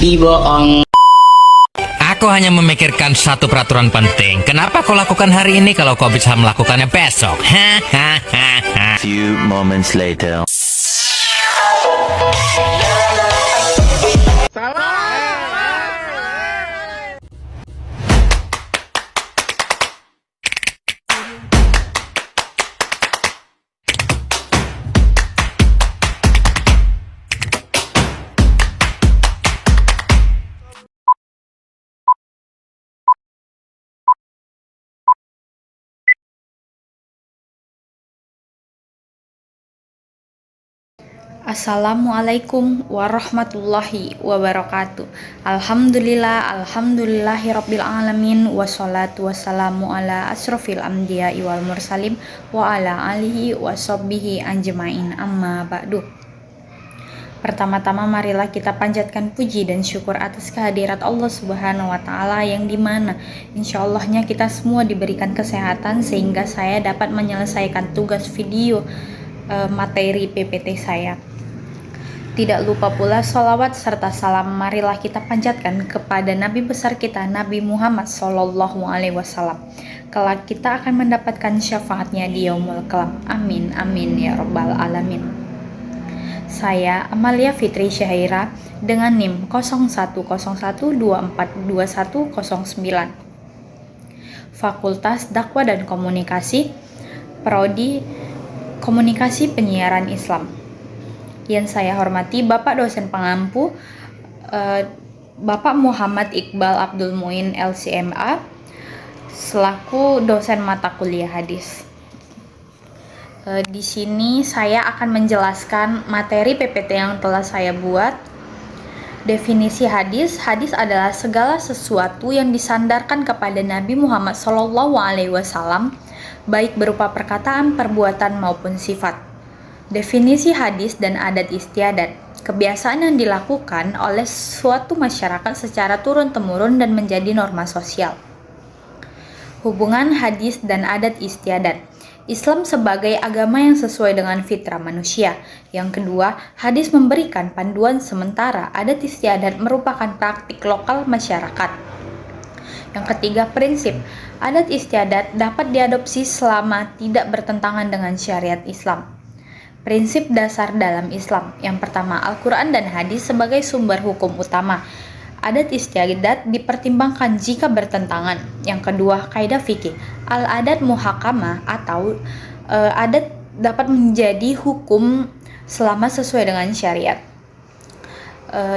Iboong. Aku hanya memikirkan satu peraturan penting. Kenapa kau lakukan hari ini kalau kau bisa melakukannya besok? Hahaha. Few moments later. Assalamualaikum warahmatullahi wabarakatuh. Alhamdulillahirabbil alamin, wassalatu wassalamu ala asrofil anbiya'i wal mursalin wa ala alihi washabbihi anjmain, amma ba'du. Pertama-tama marilah kita panjatkan puji dan syukur atas kehadirat Allah Subhanahu wa taala, yang dimana insyaallah-nya kita semua diberikan kesehatan sehingga saya dapat menyelesaikan tugas video materi PPT saya. Tidak lupa pula sholawat serta salam marilah kita panjatkan kepada Nabi besar kita, Nabi Muhammad Sallallahu Alaihi Wasallam. Kelak kita akan mendapatkan syafaatnya di yaumul kelam. Amin amin ya rabbal alamin. Saya Amalia Fitri Syahaira dengan NIM 0101242109, Fakultas Dakwah dan Komunikasi, Prodi Komunikasi Penyiaran Islam. Yang saya hormati Bapak dosen pengampu Bapak Muhammad Iqbal Abdul Muin LCMA selaku dosen mata kuliah hadis. Di sini saya akan menjelaskan materi PPT yang telah saya buat. Definisi hadis. Hadis adalah segala sesuatu yang disandarkan kepada Nabi Muhammad SAW, baik berupa perkataan, perbuatan maupun sifat. Definisi hadis dan adat istiadat, kebiasaan yang dilakukan oleh suatu masyarakat secara turun-temurun dan menjadi norma sosial. Hubungan hadis dan adat istiadat. Islam sebagai agama yang sesuai dengan fitrah manusia. Yang kedua, hadis memberikan panduan, sementara adat istiadat merupakan praktik lokal masyarakat. Yang ketiga, prinsip. Adat istiadat dapat diadopsi selama tidak bertentangan dengan syariat Islam. Prinsip dasar dalam Islam. Yang pertama, Al-Quran dan hadis sebagai sumber hukum utama. Adat istiadat dipertimbangkan jika bertentangan. Yang kedua, kaidah fikih. Al-adat muhakamah atau adat dapat menjadi hukum selama sesuai dengan syariat.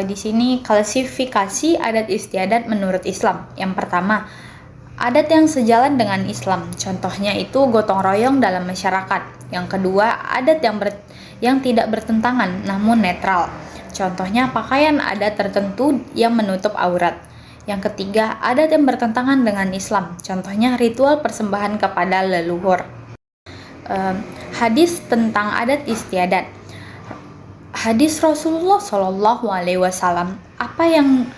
Di sini klasifikasi adat istiadat menurut Islam. Yang pertama, adat yang sejalan dengan Islam. Contohnya itu gotong royong dalam masyarakat. Yang kedua, adat yang tidak bertentangan namun netral. Contohnya pakaian adat tertentu yang menutup aurat. Yang ketiga, adat yang bertentangan dengan Islam. Contohnya ritual persembahan kepada leluhur. Hadis tentang adat istiadat. Hadis Rasulullah Shallallahu Alaihi Wasallam, apa yang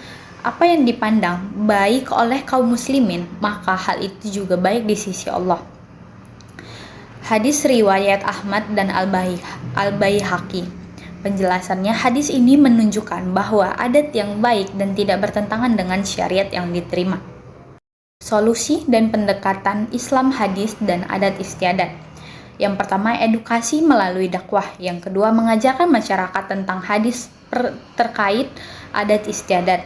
dipandang baik oleh kaum muslimin, maka hal itu juga baik di sisi Allah. Hadis riwayat Ahmad dan Al-Baihaqi. Penjelasannya, hadis ini menunjukkan bahwa adat yang baik dan tidak bertentangan dengan syariat yang diterima. Solusi dan pendekatan Islam hadis dan adat istiadat. Yang pertama, edukasi melalui dakwah. Yang kedua, mengajarkan masyarakat tentang hadis terkait adat istiadat.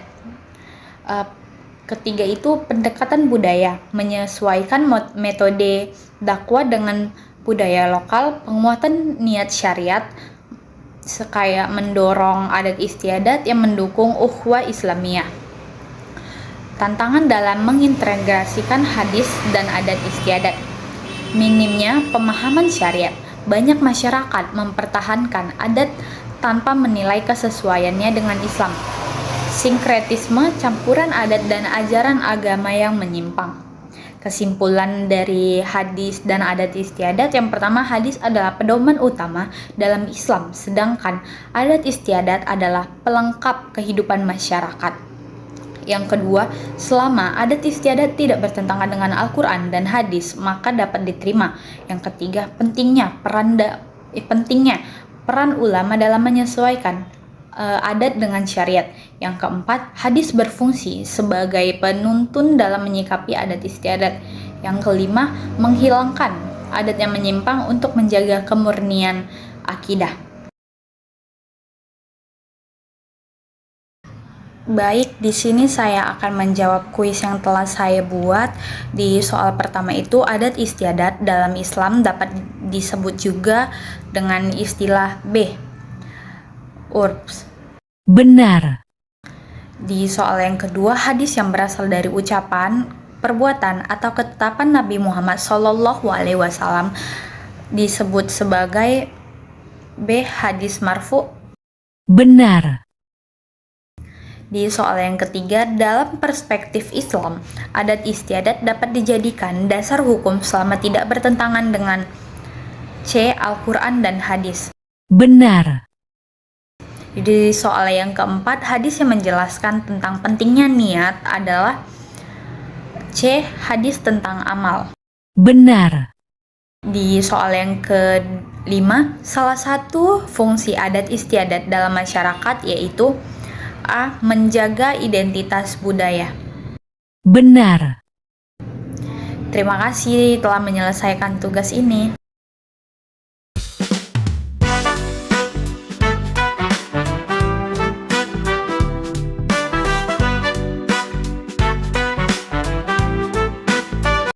Ketiga itu pendekatan budaya, menyesuaikan metode dakwah dengan budaya lokal, penguatan niat syariat, sekaya mendorong adat istiadat yang mendukung ukhuwah Islamiyah. Tantangan dalam mengintegrasikan hadis dan adat istiadat. Minimnya pemahaman syariat. Banyak masyarakat mempertahankan adat tanpa menilai kesesuaiannya dengan Islam. Sinkretisme, campuran adat dan ajaran agama yang menyimpang. Kesimpulan dari hadis dan adat istiadat, yang pertama, hadis adalah pedoman utama dalam Islam, sedangkan adat istiadat adalah pelengkap kehidupan masyarakat. Yang kedua, selama adat istiadat tidak bertentangan dengan Al-Quran dan hadis, maka dapat diterima. Yang ketiga, pentingnya peran ulama dalam menyesuaikan adat dengan syariat. Yang keempat, hadis berfungsi sebagai penuntun dalam menyikapi adat istiadat. Yang kelima, menghilangkan adat yang menyimpang untuk menjaga kemurnian akidah. Baik, di sini saya akan menjawab kuis yang telah saya buat. Di soal pertama itu, adat istiadat dalam Islam dapat disebut juga dengan istilah B, urps. Benar. Di soal yang kedua, hadis yang berasal dari ucapan, perbuatan, atau ketetapan Nabi Muhammad SAW disebut sebagai B, hadis marfu. Benar. Di soal yang ketiga, dalam perspektif Islam, adat istiadat dapat dijadikan dasar hukum selama tidak bertentangan dengan C, Al-Quran dan hadis. Benar. Di soal yang keempat, hadis yang menjelaskan tentang pentingnya niat adalah C, hadis tentang amal. Benar. Di soal yang kelima, salah satu fungsi adat istiadat dalam masyarakat yaitu A, menjaga identitas budaya. Benar. Terima kasih telah menyelesaikan tugas ini.